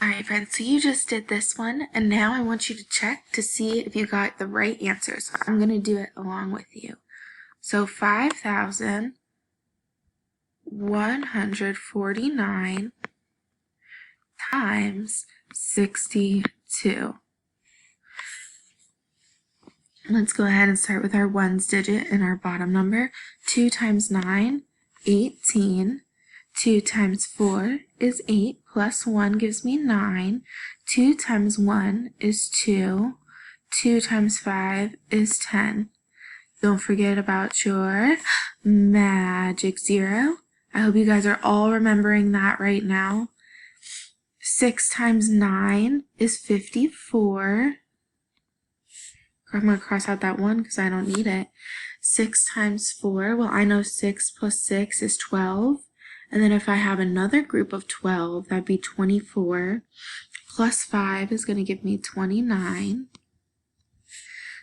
Alright friends, so you just did this one, and now I want you to check to see if you got the right answer. So I'm going to do it along with you. So 5,149 times 62. Let's go ahead and start with our ones digit and our bottom number. 2 times 9, 18. 2 times 4 is 8, plus 1 gives me 9. 2 times 1 is 2. 2 times 5 is 10. Don't forget about your magic 0. I hope you guys are all remembering that right now. 6 times 9 is 54. I'm going to cross out that 1 because I don't need it. 6 times 4, well, I know 6 plus 6 is 12. And then if I have another group of 12, that'd be 24. Plus 5 is going to give me 29.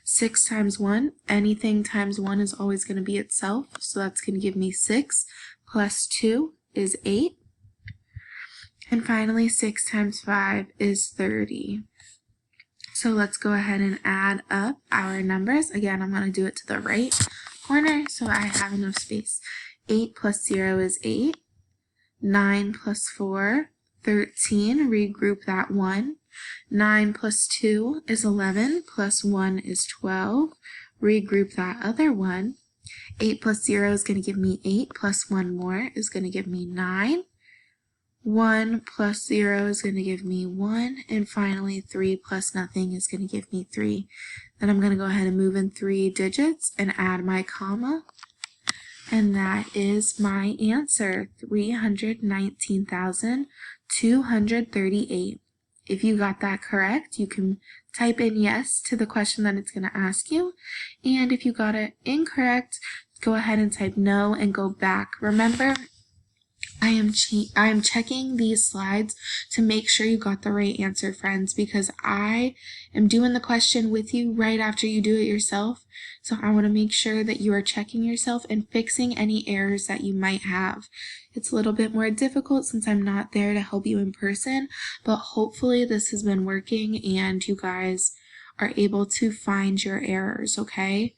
6 times 1, anything times 1 is always going to be itself. So that's going to give me 6. Plus 2 is 8. And finally, 6 times 5 is 30. So let's go ahead and add up our numbers. Again, I'm going to do it to the right corner so I have enough space. 8 plus 0 is 8. 9 plus 4, 13. Regroup that 1. 9 plus 2 is 11. Plus 1 is 12. Regroup that other 1. 8 plus 0 is going to give me 8. Plus 1 more is going to give me 9. 1 plus 0 is going to give me 1, and finally 3 plus nothing is going to give me 3. Then I'm going to go ahead and move in 3 digits and add my comma, and that is my answer, 319,238. If you got that correct, you can type in yes to the question that it's going to ask you, and if you got it incorrect, go ahead and type no and go back. Remember, I am checking these slides to make sure you got the right answer, friends, because I am doing the question with you right after you do it yourself. So I want to make sure that you are checking yourself and fixing any errors that you might have. It's a little bit more difficult since I'm not there to help you in person, but hopefully this has been working and you guys are able to find your errors, okay?